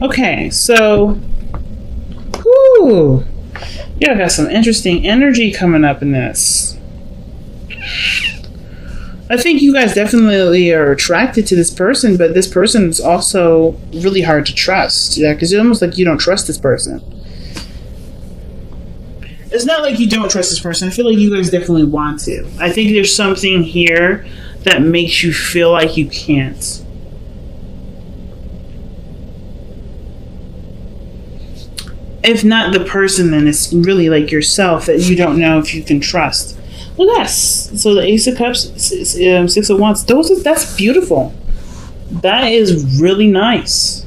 Okay, so, whoo, yeah, I got some interesting energy coming up in this. I think you guys definitely are attracted to this person, but this person is also really hard to trust. Yeah, because it's almost like you don't trust this person. It's not like you don't trust this person. I feel like you guys definitely want to. I think there's something here that makes you feel like you can't. If not the person, then it's really like yourself that you don't know if you can trust. Well, yes. So the Ace of Cups, Six of Wands. That's beautiful. That is really nice.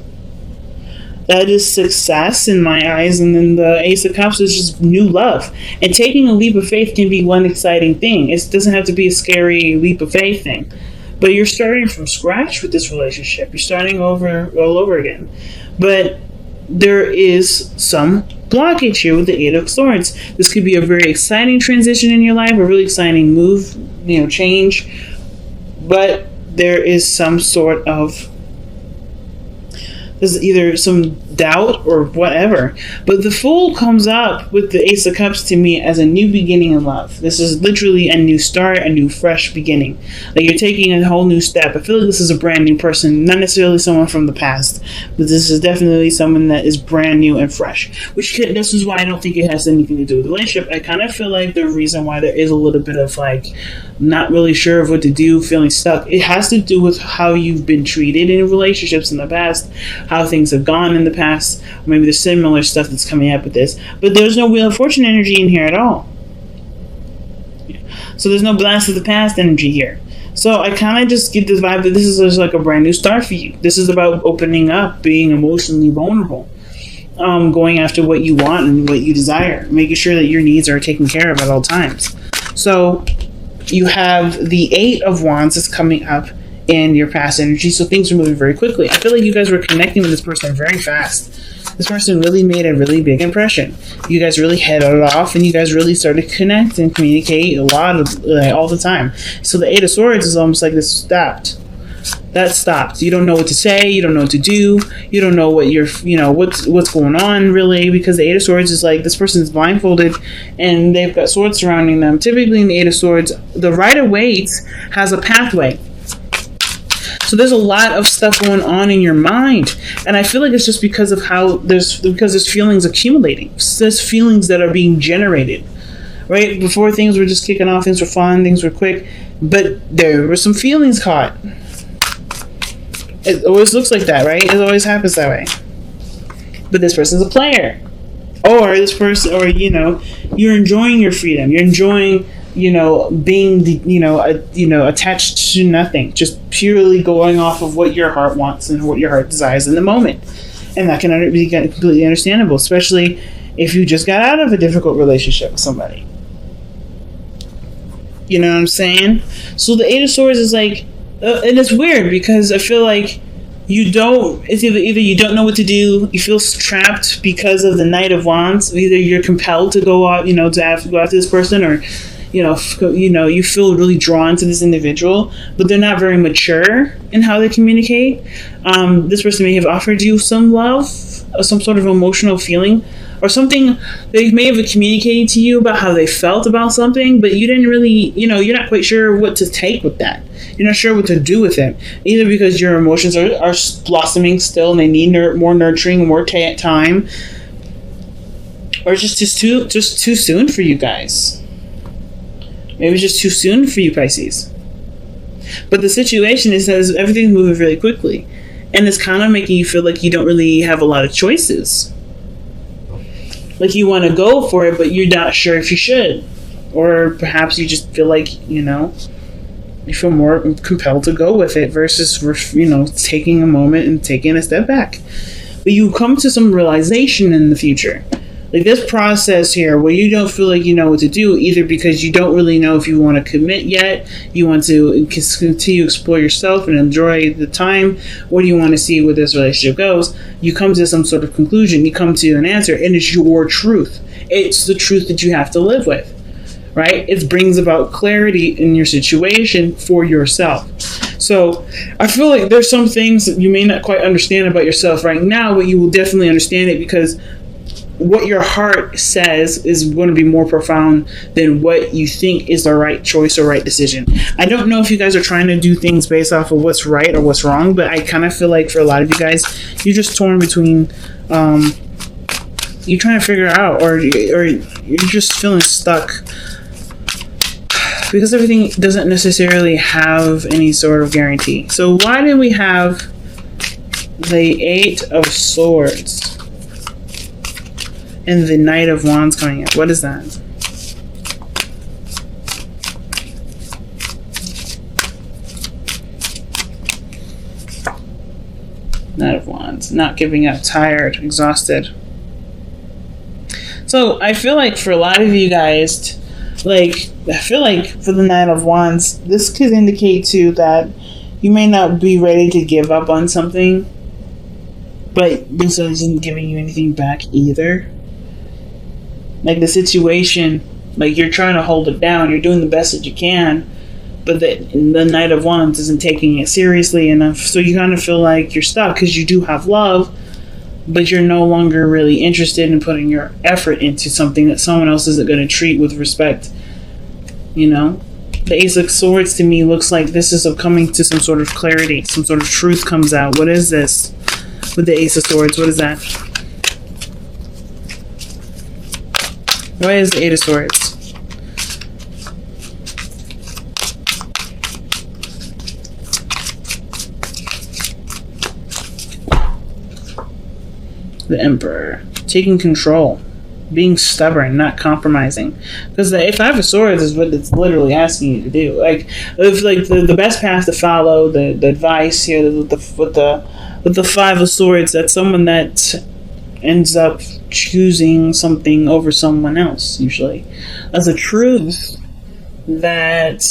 That is success in my eyes. And then the Ace of Cups is just new love. And taking a leap of faith can be one exciting thing. It doesn't have to be a scary leap of faith thing. But you're starting from scratch with this relationship. You're starting all over again. But there is some blockage here with the Eight of Swords. This could be a very exciting transition in your life, a really exciting move, change. But there is some sort of, there's either some doubt or whatever. But the Fool comes up with the Ace of Cups to me as a new beginning in love. This is literally a new start, a new fresh beginning. Like you're taking a whole new step. I feel like this is a brand new person, not necessarily someone from the past, but this is definitely someone that is brand new and fresh. This is why I don't think it has anything to do with the relationship. I kind of feel like the reason why there is a little bit of like not really sure of what to do, feeling stuck, it has to do with how you've been treated in relationships in the past, how things have gone in the past. Maybe there's similar stuff that's coming up with this, but there's no Wheel of Fortune energy in here at all. So there's no Blast of the Past energy here. So I kind of just get this vibe that this is just like a brand new start for you. This is about opening up, being emotionally vulnerable, going after what you want and what you desire, making sure that your needs are taken care of at all times. So you have the Eight of Wands that's coming up in your past energy, so things are moving very quickly. I feel like you guys were connecting with this person very fast. This person really made a really big impression. You guys really hit it off, and you guys really started to connect and communicate a lot of, all the time. So the Eight of Swords is almost like this stopped. That stopped. You don't know what to say. You don't know what to do. You don't know what what's going on really, because the Eight of Swords is like this person is blindfolded and they've got swords surrounding them. Typically in the Eight of Swords, the Rider-Waite has a pathway. So there's a lot of stuff going on in your mind, and I feel like it's just because of there's feelings accumulating. There's feelings that are being generated. Right before things were just kicking off, things were fun, things were quick, but there were some feelings caught. It always looks like that, right? It always happens that way. But this person's a player, or this person, or you're enjoying your freedom. You're enjoying, being attached to nothing, just purely going off of what your heart wants and what your heart desires in the moment. And that can be completely understandable, especially if you just got out of a difficult relationship with somebody. You know what I'm saying? So the Eight of Swords is like, and it's weird because I feel like it's either you don't know what to do, you feel trapped because of the Knight of Wands. Either you're compelled to go out, to have to go after this person, or you feel really drawn to this individual, but they're not very mature in how they communicate. This person may have offered you some love, or some sort of emotional feeling, or something. They may have communicated to you about how they felt about something, but you didn't really, you're not quite sure what to take with that. You're not sure what to do with it, either because your emotions are blossoming still and they need more nurturing, more time, or it's just too soon for you guys. Maybe it's just too soon for you, Pisces. But the situation is that everything's moving really quickly, and it's kind of making you feel like you don't really have a lot of choices. Like you want to go for it, but you're not sure if you should. Or perhaps you just feel like, you feel more compelled to go with it versus, taking a moment and taking a step back. But you come to some realization in the future. Like this process here where you don't feel like you know what to do, either because you don't really know if you want to commit yet, you want to continue to explore yourself and enjoy the time, or do you want to see where this relationship goes. You come to some sort of conclusion, you come to an answer, and it's your truth. It's the truth that you have to live with, right? It brings about clarity in your situation for yourself. So I feel like there's some things that you may not quite understand about yourself right now, but you will definitely understand it because what your heart says is going to be more profound than what you think is the right choice or right decision. I don't know if you guys are trying to do things based off of what's right or what's wrong, but I kind of feel like for a lot of you guys, you're just torn between you're trying to figure out, or you're just feeling stuck because everything doesn't necessarily have any sort of guarantee. So why did we have the Eight of Swords and the Knight of Wands coming up? What is that? Knight of Wands. Not giving up. Tired. Exhausted. So I feel like for a lot of you guys, I feel like for the Knight of Wands, this could indicate too that you may not be ready to give up on something, but this isn't giving you anything back either. Like the situation, like you're trying to hold it down, you're doing the best that you can, but the Knight of Wands isn't taking it seriously enough. So you kind of feel like you're stuck because you do have love, but you're no longer really interested in putting your effort into something that someone else isn't going to treat with respect. You know? The Ace of Swords to me looks like this is coming to some sort of clarity. Some sort of truth comes out. What is this? With the Ace of Swords, what is that? Why is the Eight of Swords? The Emperor. Taking control. Being stubborn, not compromising. Because the Five of Swords is what it's literally asking you to do. Like, if like the best path to follow, the advice here with the Five of Swords, that's someone that ends up choosing something over someone else, usually. As a truth that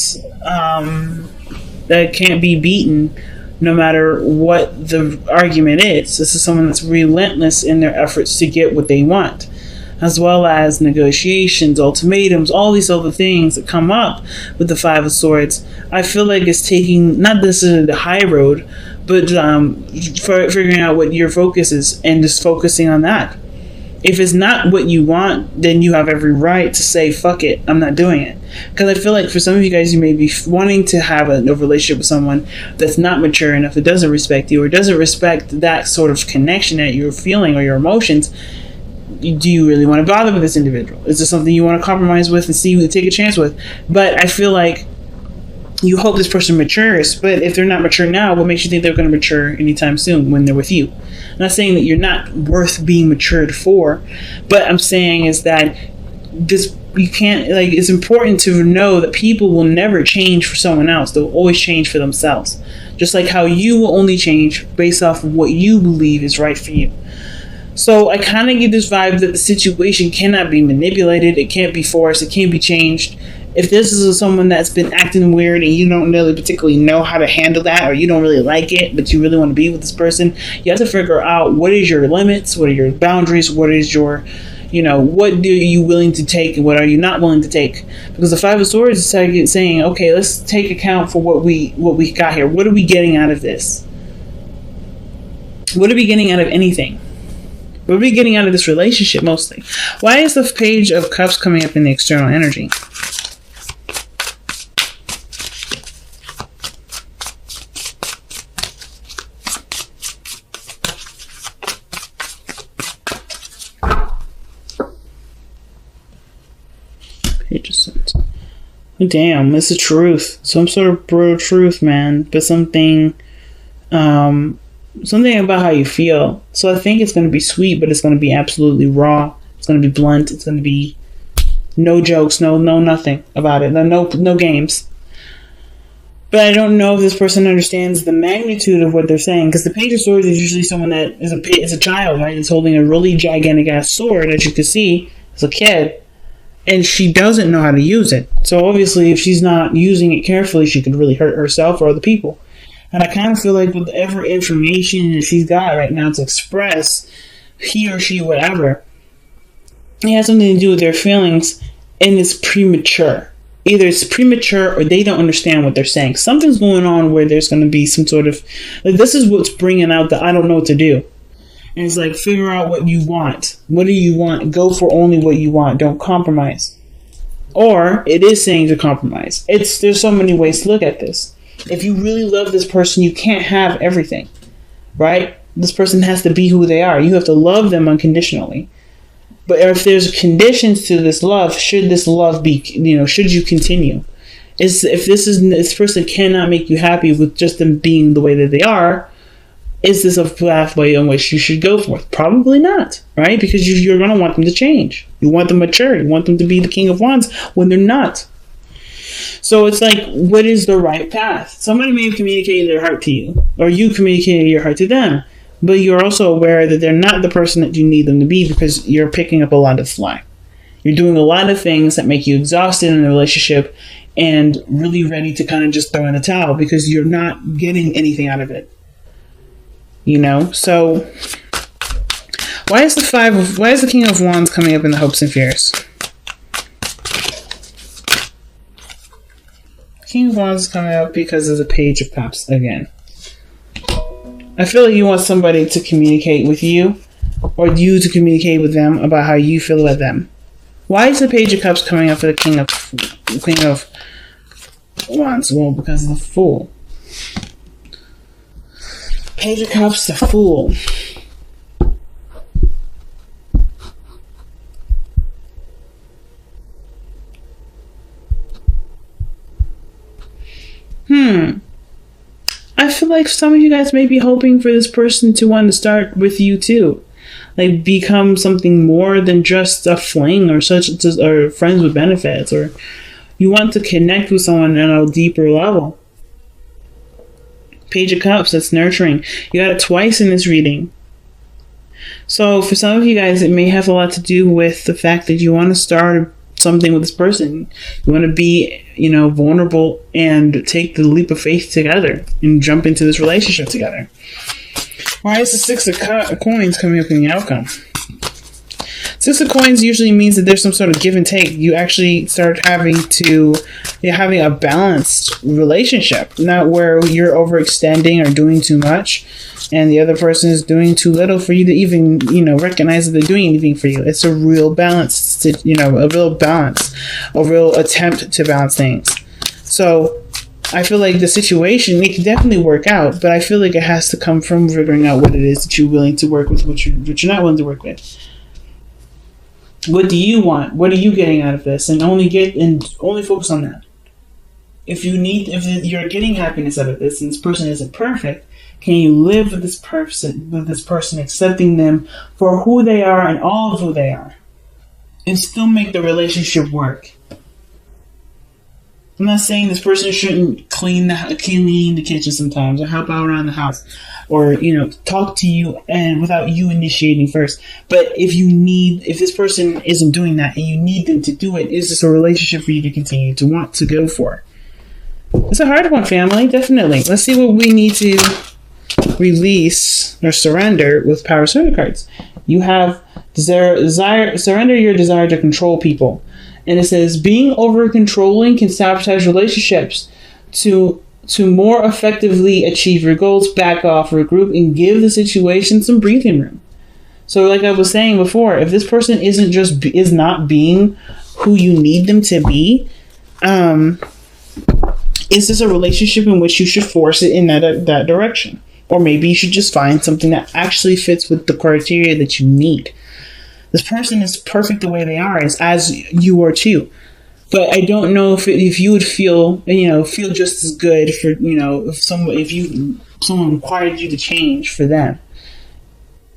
that can't be beaten no matter what the argument is. This is someone that's relentless in their efforts to get what they want, as well as negotiations, ultimatums, all these other things that come up with the Five of Swords. I feel like it's taking, not necessarily the high road, but for figuring out what your focus is and just focusing on that. If it's not what you want, then you have every right to say, fuck it, I'm not doing it. Because I feel like for some of you guys, you may be wanting to have a relationship with someone that's not mature enough, that doesn't respect you, or doesn't respect that sort of connection that you're feeling or your emotions. Do you really want to bother with this individual? Is this something you want to compromise with and see, take a chance with? But I feel like you hope this person matures, but if they're not mature now, what makes you think they're going to mature anytime soon when they're with you? I'm not saying that you're not worth being matured for, but I'm saying is that this, you can't, like, it's important to know that people will never change for someone else. They'll always change for themselves. Just like how you will only change based off of what you believe is right for you. So I kind of get this vibe that the situation cannot be manipulated, it can't be forced, it can't be changed. If this is someone that's been acting weird and you don't really particularly know how to handle that, or you don't really like it, but you really want to be with this person, you have to figure out what is your limits, what are your boundaries, what is your, what are you willing to take and what are you not willing to take? Because the Five of Swords is saying, okay, let's take account for what we got here. What are we getting out of this? What are we getting out of anything? What are we getting out of this relationship mostly? Why is the Page of Cups coming up in the external energy? Page of Swords. Damn, it's the truth. Some sort of brutal truth, man. But something about how you feel. So I think it's going to be sweet, but it's going to be absolutely raw. It's going to be blunt. It's going to be no jokes, no nothing about it. No games. But I don't know if this person understands the magnitude of what they're saying, because the Page of Swords is usually someone that is a child, right? It's holding a really gigantic ass sword, as you can see, as a kid, and she doesn't know how to use it. So obviously, if she's not using it carefully, she could really hurt herself or other people. And I kind of feel like with every information that she's got right now to express, he or she, whatever, it has something to do with their feelings, and it's premature. either it's premature or they don't understand what they're saying. Something's going on where there's going to be some sort of, like, this is what's bringing out the I don't know what to do. And it's like, figure out what you want. What do you want? Go for only what you want. Don't compromise. Or it is saying to compromise. There's so many ways to look at this. If you really love this person, you can't have everything, right? This person has to be who they are. You have to love them unconditionally. But if there's conditions to this love, should this love be, should you continue? If this person cannot make you happy with just them being the way that they are, is this a pathway in which you should go for? Probably not, right? Because you're going to want them to change. You want them mature. You want them to be the King of Wands when they're not. So it's like, what is the right path? Somebody may have communicated their heart to you, or you communicated your heart to them, but you're also aware that they're not the person that you need them to be because you're picking up a lot of slack. You're doing a lot of things that make you exhausted in a relationship and really ready to kind of just throw in the towel because you're not getting anything out of it. So why is the King of Wands coming up in the hopes and fears? King of Wands is coming up because of the Page of Cups again. I feel like you want somebody to communicate with you, or you to communicate with them about how you feel about them. Why is the Page of Cups coming up for the King of Wands? Well, because of the Fool. Page of Cups, the Fool. I feel like some of you guys may be hoping for this person to want to start with you too. Like, become something more than just a fling or or friends with benefits, or you want to connect with someone on a deeper level. Page of Cups, that's nurturing. You got it twice in this reading. So for some of you guys, it may have a lot to do with the fact that you want to start something with this person. You want to be, vulnerable and take the leap of faith together and jump into this relationship together. Why is the Six of Coins coming up in the outcome? Six of Coins usually means that there's some sort of give and take. You actually start having a balanced relationship, not where you're overextending or doing too much and the other person is doing too little for you to even, recognize that they're doing anything for you. It's a real balance, a real attempt to balance things. So I feel like the situation, it can definitely work out, but I feel like it has to come from figuring out what it is that you're willing to work with, what you're not willing to work with. What do you want? What are you getting out of this? And only focus on that. If you're getting happiness out of this, and this person isn't perfect, can you live with this person, accepting them for who they are and all of who they are, and still make the relationship work? I'm not saying this person shouldn't clean the kitchen sometimes, or help out around the house, or talk to you and without you initiating first. But if this person isn't doing that and you need them to do it, is this a relationship for you to continue to want to go for? It's a hard one, family, definitely. Let's see what we need to release or surrender with Power Surrender cards. You have surrender your desire to control people. And it says, being over-controlling can sabotage relationships. To more effectively achieve your goals, back off, regroup, and give the situation some breathing room. So like I was saying before, if this person is not being who you need them to be, is this a relationship in which you should force it in that direction? Or maybe you should just find something that actually fits with the criteria that you need. This person is perfect the way they are, as you are too. But I don't know if you would feel just as good for, if someone required you to change for them.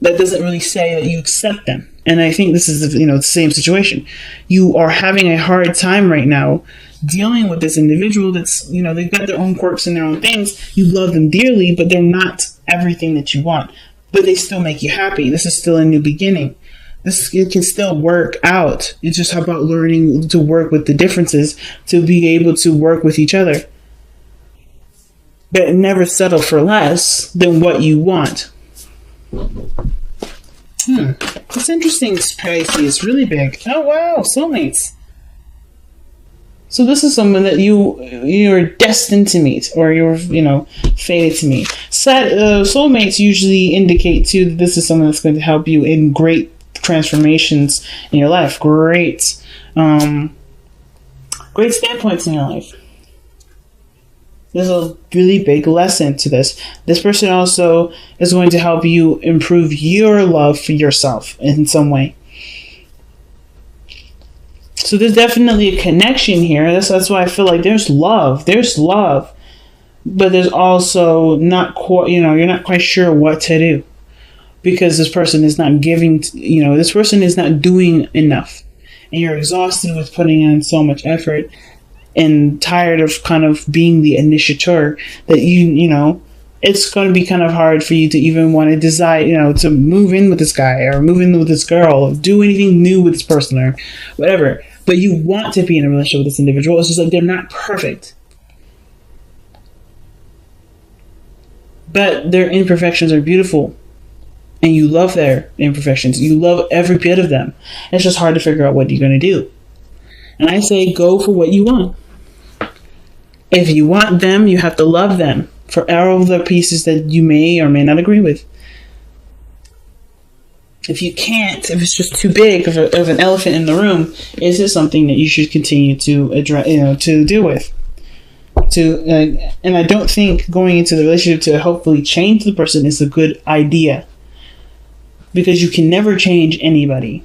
That doesn't really say that you accept them. And I think this is, the same situation. You are having a hard time right now dealing with this individual that's, they've got their own quirks and their own things. You love them dearly, but they're not everything that you want. But they still make you happy. This is still a new beginning. It can still work out. It's just about learning to work with the differences to be able to work with each other. But never settle for less than what you want. It's interesting, Pisces. It's really big. Oh, wow. Soulmates. So this is someone that you're destined to meet, or you're fated to meet. Soulmates usually indicate too that this is someone that's going to help you in great transformations in your life, great standpoints in your life. There's a really big lesson to this. This person also is going to help you improve your love for yourself in some way. So there's definitely a connection here. That's why I feel like there's love. But there's also not quite, you're not quite sure what to do. Because this person is not giving, this person is not doing enough. And you're exhausted with putting in so much effort and tired of kind of being the initiator that it's going to be kind of hard for you to even want to decide, to move in with this guy or move in with this girl or do anything new with this person or whatever. But you want to be in a relationship with this individual. It's just like they're not perfect. But their imperfections are beautiful. And you love their imperfections. You love every bit of them. It's just hard to figure out what you're going to do. And I say go for what you want. If you want them, you have to love them for all of the pieces that you may or may not agree with. If you can't, if it's just too big of an elephant in the room, is it something that you should continue to address, to deal with? And I don't think going into the relationship to hopefully change the person is a good idea. Because you can never change anybody.